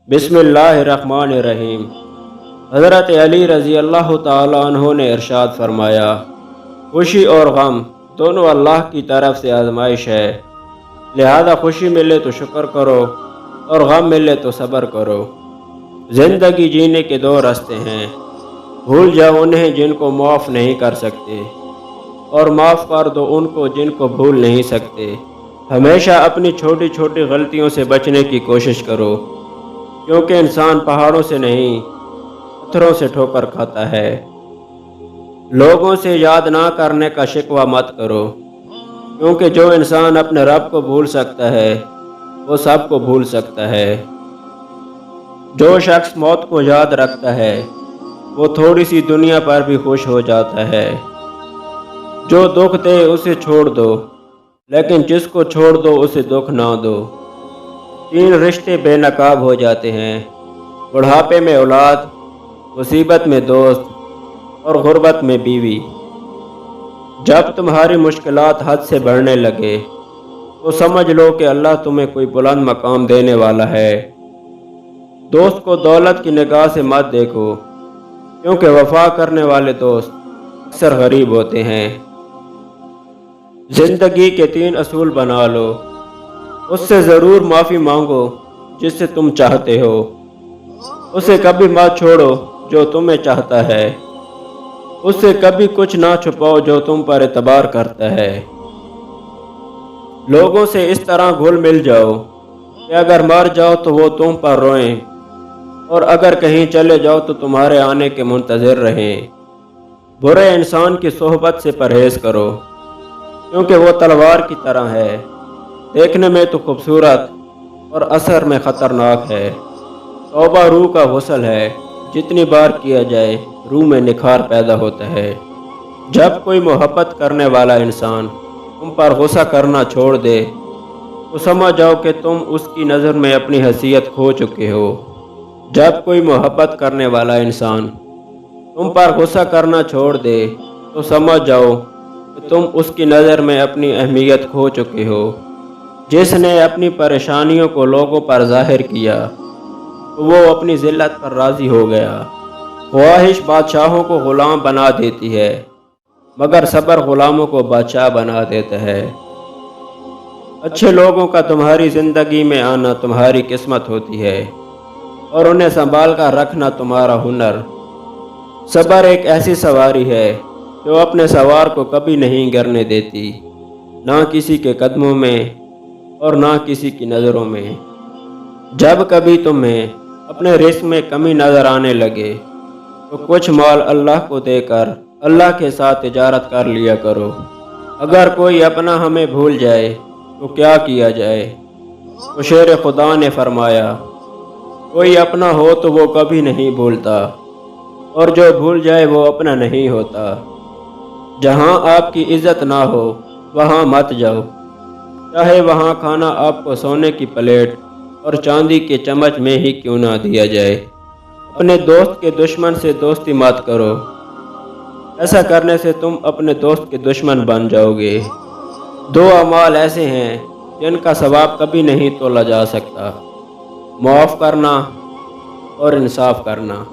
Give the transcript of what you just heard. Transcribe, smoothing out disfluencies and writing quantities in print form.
बिस्मिल्लाहिर्रहमानिर्रहीम। हज़रत अली रज़ी अल्लाह ताला अन्हो ने इरशाद फरमाया, खुशी और गम दोनों अल्लाह की तरफ से आजमाइश है, लिहाजा खुशी मिले तो शुक्र करो और गम मिले तो सब्र करो। ज़िंदगी जीने के दो रास्ते हैं, भूल जाओ उन्हें जिनको माफ़ नहीं कर सकते और माफ़ कर दो उनको जिनको भूल नहीं सकते। हमेशा अपनी छोटी छोटी गलतियों से बचने की कोशिश करो, क्योंकि इंसान पहाड़ों से नहीं पत्थरों से ठोकर खाता है। लोगों से याद ना करने का शिकवा मत करो, क्योंकि जो इंसान अपने रब को भूल सकता है वो सब को भूल सकता है। जो शख्स मौत को याद रखता है वो थोड़ी सी दुनिया पर भी खुश हो जाता है। जो दुख दे उसे छोड़ दो, लेकिन जिसको छोड़ दो उसे दुख ना दो। 3 रिश्ते बेनकाब हो जाते हैं, बुढ़ापे में औलाद, मुसीबत में दोस्त और गुर्बत में बीवी। जब तुम्हारी मुश्किलात हद से बढ़ने लगे तो समझ लो कि अल्लाह तुम्हें कोई बुलंद मकाम देने वाला है। दोस्त को दौलत की निगाह से मत देखो, क्योंकि वफा करने वाले दोस्त अक्सर गरीब होते हैं। जिंदगी के 3 असूल बना लो, उससे ज़रूर माफ़ी मांगो जिससे तुम चाहते हो, उसे कभी मत छोड़ो जो तुम्हें चाहता है, उससे कभी कुछ ना छुपाओ जो तुम पर एतबार करता है। लोगों से इस तरह घुल मिल जाओ कि अगर मर जाओ तो वो तुम पर रोएं, और अगर कहीं चले जाओ तो तुम्हारे आने के मुंतज़िर रहें। बुरे इंसान की सोहबत से परहेज़ करो, क्योंकि वो तलवार की तरह है, देखने में तो खूबसूरत और असर में ख़तरनाक है। तौबा रूह का गुस्ल है, जितनी बार किया जाए रूह में निखार पैदा होता है। जब कोई मोहब्बत करने वाला इंसान तुम पर गुस्सा करना छोड़ दे तो समझ जाओ कि तुम उसकी नज़र में अपनी हैसियत खो चुके हो। जब कोई मोहब्बत करने वाला इंसान तुम पर गुस्सा करना छोड़ दे तो समझ जाओ कि तुम उसकी नज़र में अपनी अहमियत खो चुके हो। जिसने अपनी परेशानियों को लोगों पर जाहिर किया तो वो अपनी ज़िल्लत पर राज़ी हो गया। ख्वाहिश बादशाहों को ग़ुलाम बना देती है, मगर सब्र ग़ुलामों को बादशाह बना देता है। अच्छे लोगों का तुम्हारी ज़िंदगी में आना तुम्हारी किस्मत होती है, और उन्हें संभाल कर रखना तुम्हारा हुनर। सब्र एक ऐसी सवारी है जो अपने सवार को कभी नहीं गिरने देती, ना किसी के कदमों में और ना किसी की नज़रों में। जब कभी तुम्हें अपने रिस्क में कमी नज़र आने लगे तो कुछ माल अल्लाह को देकर अल्लाह के साथ तिजारत कर लिया करो। अगर कोई अपना हमें भूल जाए तो क्या किया जाए? तो शेर खुदा ने फरमाया, कोई अपना हो तो वो कभी नहीं भूलता, और जो भूल जाए वो अपना नहीं होता। जहाँ आपकी इज़्ज़त ना हो वहाँ मत जाओ, चाहे वहाँ खाना आपको सोने की प्लेट और चांदी के चम्मच में ही क्यों ना दिया जाए। अपने दोस्त के दुश्मन से दोस्ती मत करो, ऐसा करने से तुम अपने दोस्त के दुश्मन बन जाओगे। 2 अमाल ऐसे हैं जिनका सवाब कभी नहीं तोला जा सकता, माफ़ करना और इंसाफ करना।